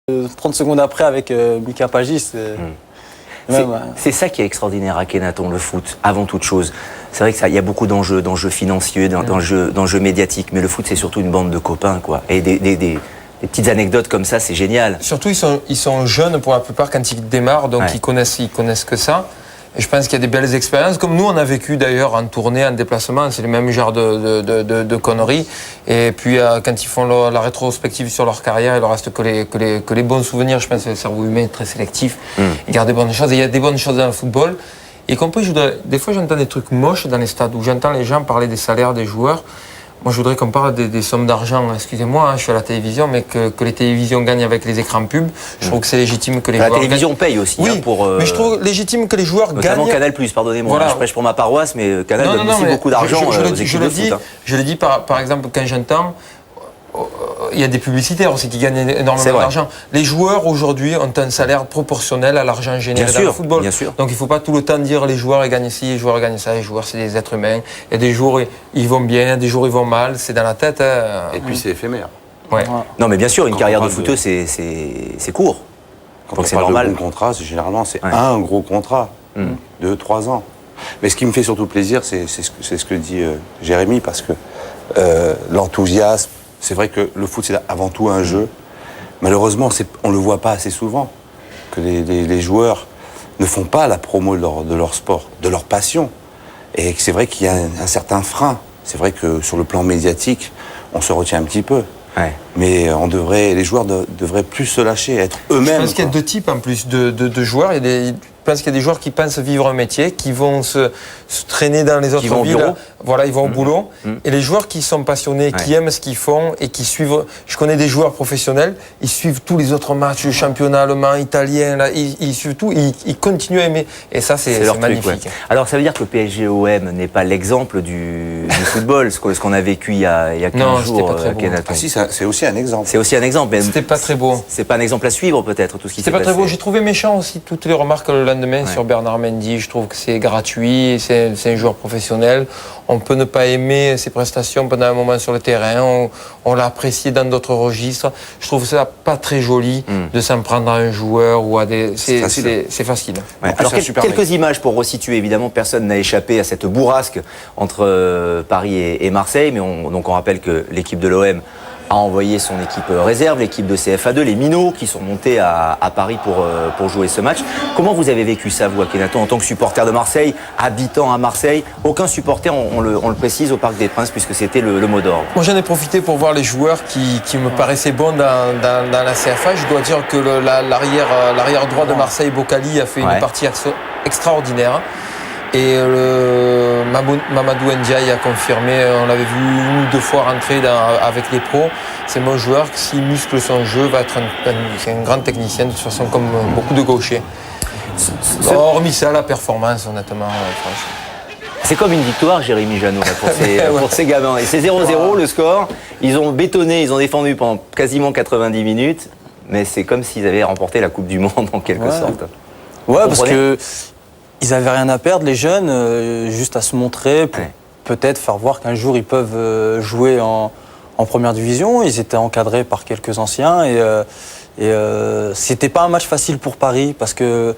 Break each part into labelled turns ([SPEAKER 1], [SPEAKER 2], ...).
[SPEAKER 1] 30 secondes après avec Mika Pagis.
[SPEAKER 2] C'est ça qui est extraordinaire à Akhenaton, le foot, avant toute chose. C'est vrai qu'il y a beaucoup d'enjeux financiers, d'enjeux médiatiques, mais le foot, c'est surtout une bande de copains, quoi. Et des petites anecdotes comme ça, c'est génial.
[SPEAKER 3] Surtout, ils sont jeunes pour la plupart quand ils démarrent, donc ils connaissent que ça. Et je pense qu'il y a des belles expériences, comme nous on a vécu d'ailleurs en tournée, en déplacement, c'est le même genre de conneries. Et puis quand ils font la rétrospective sur leur carrière, il leur reste que les bons souvenirs. Je pense que le cerveau humain est très sélectif. Il garde des bonnes choses. Et il y a des bonnes choses dans le football. Y compris, des fois j'entends des trucs moches dans les stades, où j'entends les gens parler des salaires des joueurs. Moi, je voudrais qu'on parle des sommes d'argent. Excusez-moi, je suis à la télévision, mais que les télévisions gagnent avec les écrans pubs, je trouve que c'est légitime que les joueurs...
[SPEAKER 2] La télévision paye aussi.
[SPEAKER 3] Oui, mais je trouve légitime que les joueurs gagnent...
[SPEAKER 2] Notamment Canal+, pardonnez-moi, voilà. Je prêche pour ma paroisse, mais Canal donne aussi beaucoup d'argent aux équipes de foot.
[SPEAKER 3] Je le dis par exemple, quand j'entends... Il y a des publicitaires aussi qui gagnent énormément d'argent. Les joueurs aujourd'hui ont un salaire proportionnel à l'argent généré dans le football.
[SPEAKER 2] Bien sûr.
[SPEAKER 3] Donc il ne faut pas tout le temps dire les joueurs ils gagnent ci, les joueurs ils gagnent ça. Les joueurs c'est des êtres humains. Il y a des jours ils vont bien, des jours ils vont mal. C'est dans la tête.
[SPEAKER 4] Et puis c'est éphémère.
[SPEAKER 3] Ouais.
[SPEAKER 2] Non mais bien sûr, une carrière de footeuse c'est court.
[SPEAKER 4] Quand on parle de bon contrat, généralement c'est un gros contrat, 2-3 ans. Mais ce qui me fait surtout plaisir, c'est ce que dit Jérémy, parce que l'enthousiasme. C'est vrai que le foot, c'est avant tout un jeu. Malheureusement, on ne le voit pas assez souvent, que les joueurs ne font pas la promo de leur sport, de leur passion. Et c'est vrai qu'il y a un certain frein. C'est vrai que sur le plan médiatique, on se retient un petit peu. Ouais. Mais les joueurs devraient plus se lâcher, être eux-mêmes. Je
[SPEAKER 3] pense qu'il y a deux types en plus de joueurs. Je pense qu'il y a des joueurs qui pensent vivre un métier, qui vont se traîner dans les autres villes. Voilà, ils vont au boulot. Et les joueurs qui sont passionnés, qui aiment ce qu'ils font et qui suivent. Je connais des joueurs professionnels, ils suivent tous les autres matchs, le championnat allemand, italien, là, ils suivent tout, ils continuent à aimer. Et ça, c'est magnifique.
[SPEAKER 2] Truc, Alors, ça veut dire que le PSG-OM n'est pas l'exemple du football, ce qu'on a vécu il y a 15 jours.
[SPEAKER 4] Ah si, c'est aussi un exemple.
[SPEAKER 2] C'est aussi un exemple. Mais
[SPEAKER 3] c'était pas très beau.
[SPEAKER 2] C'est pas un exemple à suivre, peut-être, tout ce qui s'est passé.
[SPEAKER 3] C'était pas très beau. J'ai trouvé méchant aussi toutes les remarques le lendemain sur Bernard Mendy. Je trouve que c'est gratuit, c'est un joueur professionnel. On peut ne pas aimer ses prestations pendant un moment sur le terrain. On l'a apprécié dans d'autres registres. Je trouve ça pas très joli de s'en prendre à un joueur ou à des. C'est facile.
[SPEAKER 2] Ouais. Alors quelques images pour resituer. Évidemment, personne n'a échappé à cette bourrasque entre Paris et Marseille. Mais on rappelle que l'équipe de l'OM a envoyé son équipe réserve, l'équipe de CFA2, les Minots qui sont montés à Paris pour jouer ce match. Comment vous avez vécu ça, vous, Akhenaton, en tant que supporter de Marseille, habitant à Marseille? Aucun supporter, on le précise, au Parc des Princes, puisque c'était le mot d'ordre.
[SPEAKER 3] Moi, j'en ai profité pour voir les joueurs qui me paraissaient bons dans la CFA. Je dois dire que l'arrière droit de Marseille, Boccali, a fait une partie extraordinaire. Et Mamadou Ndiaye a confirmé, on l'avait vu 1 ou 2 fois rentrer avec les pros. C'est mon joueur qui, s'il muscle son jeu, va être un grand technicien, de toute façon, comme beaucoup de gauchers. Hormis ça, la performance, honnêtement, franchement.
[SPEAKER 2] C'est comme une victoire, Jérémy Janot, pour ces gamins. Et c'est 0-0 le score. Ils ont bétonné, ils ont défendu pendant quasiment 90 minutes. Mais c'est comme s'ils avaient remporté la Coupe du Monde, en quelque sorte.
[SPEAKER 1] Ouais, parce que ils n'avaient rien à perdre, les jeunes, juste à se montrer, pour peut-être faire voir qu'un jour ils peuvent jouer en première division. Ils étaient encadrés par quelques anciens et c'était pas un match facile pour Paris parce que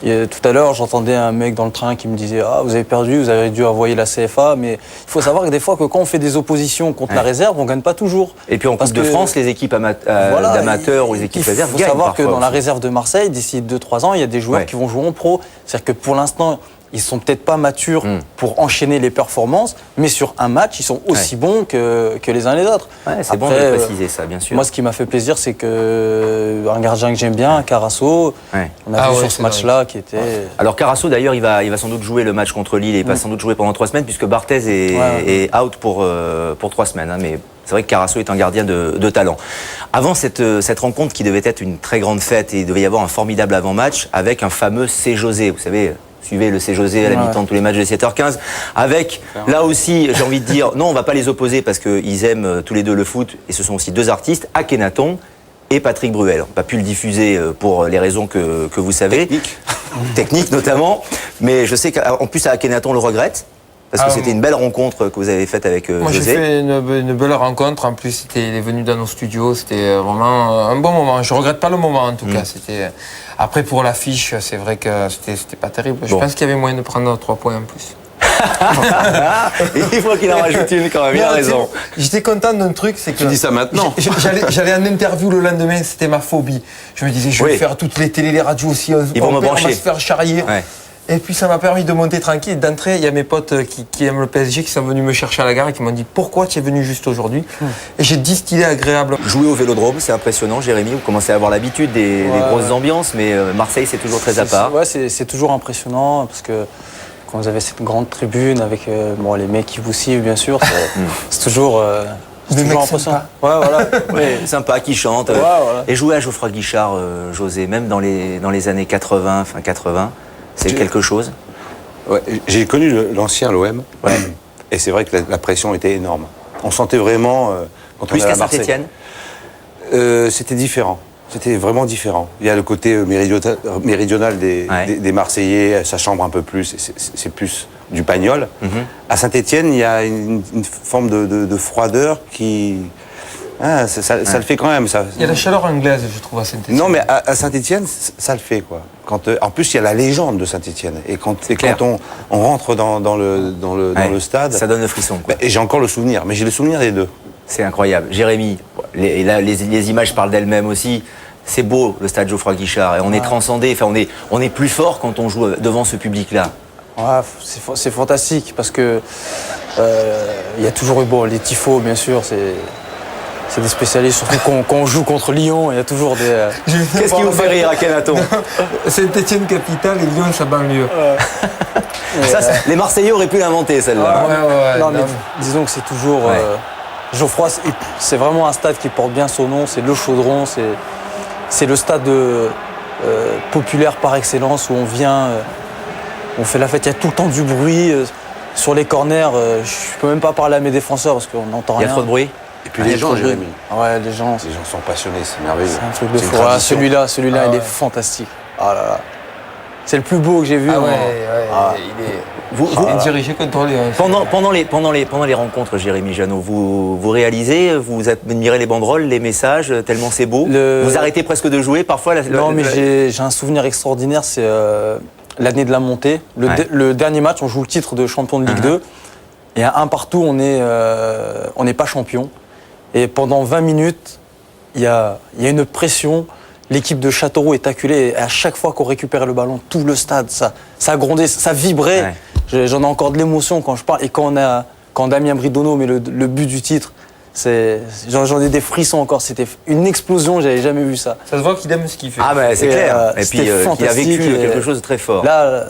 [SPEAKER 1] tout à l'heure, j'entendais un mec dans le train qui me disait « Ah, vous avez perdu, vous avez dû envoyer la CFA », mais il faut savoir que des fois, quand on fait des oppositions contre la réserve, on ne gagne pas toujours.
[SPEAKER 2] Et puis en Coupe de France, les équipes d'amateurs ou les équipes réserves gagnent.
[SPEAKER 1] Il faut savoir que dans la réserve de Marseille, d'ici 2-3 ans, il y a des joueurs qui vont jouer en pro. C'est-à-dire que pour l'instant, ils ne sont peut-être pas matures pour enchaîner les performances, mais sur un match, ils sont aussi bons que les uns les autres.
[SPEAKER 2] Ouais, c'est bon de préciser ça, bien sûr.
[SPEAKER 1] Moi, ce qui m'a fait plaisir, c'est qu'un gardien que j'aime bien, Carasso, on a vu sur ce match-là qui était...
[SPEAKER 2] Alors Carasso, d'ailleurs, il va sans doute jouer le match contre Lille et il va sans doute jouer pendant 3 semaines, puisque Barthez est out pour 3 semaines. Hein, mais c'est vrai que Carasso est un gardien de talent. Avant cette rencontre qui devait être une très grande fête, et il devait y avoir un formidable avant-match avec un fameux C. José, vous savez... Suivez le C. José à la mi-temps de tous les matchs de 7h15. Avec, là aussi, j'ai envie de dire, non, on ne va pas les opposer parce qu'ils aiment tous les deux le foot. Et ce sont aussi 2 artistes, Akhenaton et Patrick Bruel. On n'a pas pu le diffuser pour les raisons que vous savez. Technique notamment. Mais je sais qu'en plus, Akhenaton le regrette. Parce que c'était une belle rencontre que vous avez faite avec
[SPEAKER 3] Moi,
[SPEAKER 2] José.
[SPEAKER 3] j'ai fait une belle rencontre. En plus, il est venu dans nos studios. C'était vraiment un bon moment. Je regrette pas le moment, en tout cas. Après, pour l'affiche, c'est vrai que c'était pas terrible. Je pense qu'il y avait moyen de prendre 3 points en plus.
[SPEAKER 2] Il faut qu'il en rajoute une quand même, il a raison.
[SPEAKER 3] J'étais content d'un truc, c'est que...
[SPEAKER 4] Tu dis ça maintenant.
[SPEAKER 3] J'allais en interview le lendemain, c'était ma phobie. Je me disais, je vais faire toutes les télés, les radios aussi.
[SPEAKER 2] Ils vont me brancher.
[SPEAKER 3] On va se faire charrier.
[SPEAKER 2] Ouais.
[SPEAKER 3] Et puis ça m'a permis de monter tranquille. D'entrée, il y a mes potes qui aiment le PSG qui sont venus me chercher à la gare et qui m'ont dit pourquoi tu es venu juste aujourd'hui. Et j'ai dit qu'il est agréable.
[SPEAKER 2] Jouer au Vélodrome, c'est impressionnant, Jérémy. Vous commencez à avoir l'habitude des grosses ambiances, mais Marseille, c'est toujours très à part.
[SPEAKER 1] Ouais, c'est toujours impressionnant parce que quand vous avez cette grande tribune avec les mecs qui vous suivent, bien sûr, c'est toujours.
[SPEAKER 3] Des mecs
[SPEAKER 1] impressionnant.
[SPEAKER 3] sympas.
[SPEAKER 1] Ouais, voilà.
[SPEAKER 2] Sympa, qui chante.
[SPEAKER 1] Ouais, voilà.
[SPEAKER 2] Et jouer à Geoffroy Guichard, José, même dans les années 80, fin 80, c'est quelque chose.
[SPEAKER 4] Ouais, j'ai connu l'ancien l'OM, et c'est vrai que la pression était énorme. On sentait vraiment quand
[SPEAKER 2] Plus
[SPEAKER 4] on allait
[SPEAKER 2] qu'à
[SPEAKER 4] à Marseille.
[SPEAKER 2] Saint-Étienne.
[SPEAKER 4] C'était différent. C'était vraiment différent. Il y a le côté méridional des Marseillais, ça chambre un peu plus, c'est plus du pagnol. À Saint-Étienne, il y a une forme de froideur qui... ça le fait quand même. Ça.
[SPEAKER 3] Il y a la chaleur anglaise, je trouve, à Saint-Étienne.
[SPEAKER 4] Non, mais à Saint-Étienne, ça le fait, quoi. En plus, il y a la légende de Saint-Étienne. Et quand on rentre dans le stade...
[SPEAKER 2] Ça donne le frisson, quoi.
[SPEAKER 4] Et j'ai encore le souvenir, mais j'ai le souvenir des deux.
[SPEAKER 2] C'est incroyable. Jérémy, les images parlent d'elles-mêmes aussi. C'est beau, le stade Geoffroy Guichard. Et on est transcendé, on est plus fort quand on joue devant ce public-là.
[SPEAKER 1] Ouais, c'est fantastique parce que il y a toujours eu les tifos, bien sûr, c'est des spécialistes, surtout quand on joue contre Lyon, il y a toujours des...
[SPEAKER 2] Qu'est-ce qui vous fait rire à Kenaton?
[SPEAKER 3] Saint-Étienne capitale et Lyon sa banlieue.
[SPEAKER 2] Les Marseillais auraient pu l'inventer, celle-là.
[SPEAKER 1] Non, mais disons que c'est toujours... Geoffroy, c'est vraiment un stade qui porte bien son nom, c'est le Chaudron, c'est le stade populaire par excellence où on vient, on fait la fête, il y a tout le temps du bruit. Sur les corners, je peux même pas parler à mes défenseurs parce qu'on n'entend rien.
[SPEAKER 2] Il y a trop de bruit.
[SPEAKER 4] Et puis les gens, Jérémy.
[SPEAKER 1] Ouais, les gens
[SPEAKER 4] sont passionnés, c'est merveilleux.
[SPEAKER 1] C'est un truc de fou. Celui-là, il est fantastique. Ah là là. C'est le plus beau que j'ai vu.
[SPEAKER 3] Il est dirigé, contrôlé.
[SPEAKER 2] Pendant les rencontres, Jérémy Janot, vous réalisez, vous admirez les banderoles, les messages, tellement c'est beau. Vous arrêtez presque de jouer parfois.
[SPEAKER 1] Non, mais j'ai un souvenir extraordinaire, c'est l'année de la montée. Le dernier match, on joue le titre de champion de Ligue 2. Et à un partout, on n'est pas champion. Et pendant 20 minutes, il y a une pression. L'équipe de Châteauroux est acculée. Et à chaque fois qu'on récupérait le ballon, tout le stade, ça grondait, ça vibrait. J'en ai encore de l'émotion quand je parle. Et quand Damien Bridonneau met le but du titre, j'en ai des frissons encore. C'était une explosion, j'avais jamais vu ça.
[SPEAKER 3] Ça se voit qu'il aime ce qu'il fait.
[SPEAKER 2] Ah ben c'est clair. Et puis il a vécu quelque chose de très fort.
[SPEAKER 1] Là,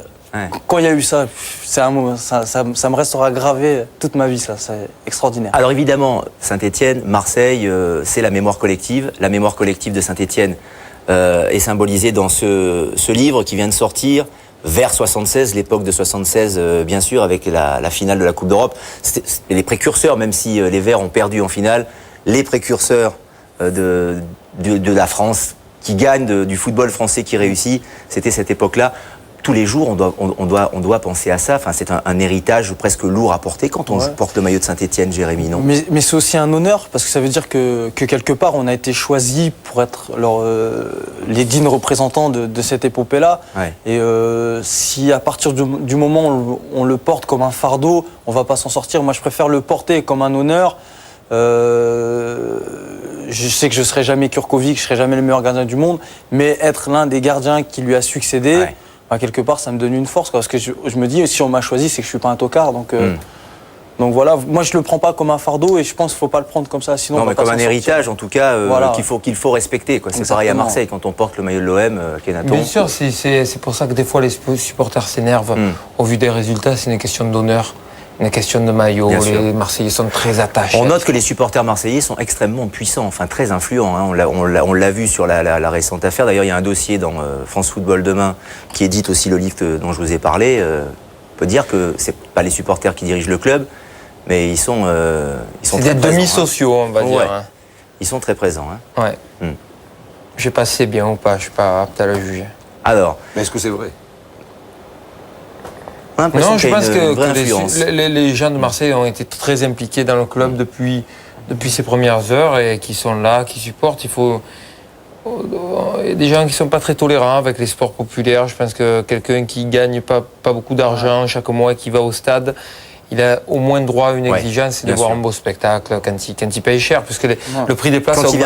[SPEAKER 1] quand il y a eu ça, c'est un moment, ça me restera gravé toute ma vie, ça. C'est extraordinaire.
[SPEAKER 2] Alors évidemment, Saint-Étienne, Marseille, c'est la mémoire collective. La mémoire collective de Saint-Étienne est symbolisée dans ce livre qui vient de sortir, vers 76, l'époque de 76, bien sûr, avec la finale de la Coupe d'Europe. C'était les précurseurs, même si les Verts ont perdu en finale, les précurseurs de la France qui gagne, du football français qui réussit, c'était cette époque-là. Tous les jours, on doit penser à ça. Enfin, c'est un héritage presque lourd à porter quand on porte le maillot de Saint-Étienne, Jérémy, non? Mais
[SPEAKER 1] c'est aussi un honneur, parce que ça veut dire que quelque part, on a été choisi pour être les dignes représentants de cette épopée-là. Et si à partir du moment où on le porte comme un fardeau, on ne va pas s'en sortir. Moi, je préfère le porter comme un honneur. Je sais que je ne serai jamais Kurkovic, je ne serai jamais le meilleur gardien du monde, mais être l'un des gardiens qui lui a succédé... quelque part, ça me donne une force, parce que je me dis, si on m'a choisi, c'est que je suis pas un tocard. Donc voilà, moi je le prends pas comme un fardeau et je pense qu'il faut pas le prendre comme ça. Sinon,
[SPEAKER 2] non, mais comme un héritage, en tout cas, qu'il faut respecter. Quoi. C'est pareil à Marseille, quand on porte le maillot de l'OM, Kenaton.
[SPEAKER 3] Bien sûr, c'est pour ça que des fois les supporters s'énervent au vu des résultats. C'est une question d'honneur. Une question de maillot, les Marseillais sont très attachés.
[SPEAKER 2] On note que les supporters marseillais sont extrêmement puissants, enfin très influents. Hein. On l'a vu sur la récente affaire. D'ailleurs, il y a un dossier dans France Football Demain qui édite aussi le livre dont je vous ai parlé. On peut dire que c'est pas les supporters qui dirigent le club, mais ils sont
[SPEAKER 3] c'est
[SPEAKER 2] très
[SPEAKER 3] des
[SPEAKER 2] présents.
[SPEAKER 3] demi-sociaux, on va dire. Hein.
[SPEAKER 2] Ils sont très présents. Hein.
[SPEAKER 3] Je sais pas si c'est bien ou pas, je suis pas apte à le juger.
[SPEAKER 2] Alors.
[SPEAKER 4] Mais est-ce que c'est vrai?
[SPEAKER 3] Non, je pense
[SPEAKER 2] que
[SPEAKER 3] les gens de Marseille ont été très impliqués dans le club depuis ces premières heures et qui sont là, qui supportent. Il y a des gens qui ne sont pas très tolérants avec les sports populaires. Je pense que quelqu'un qui ne gagne pas beaucoup d'argent chaque mois et qui va au stade, il a au moins droit à une exigence, c'est de voir un beau spectacle quand il paye cher, puisque le prix des places a augmenté.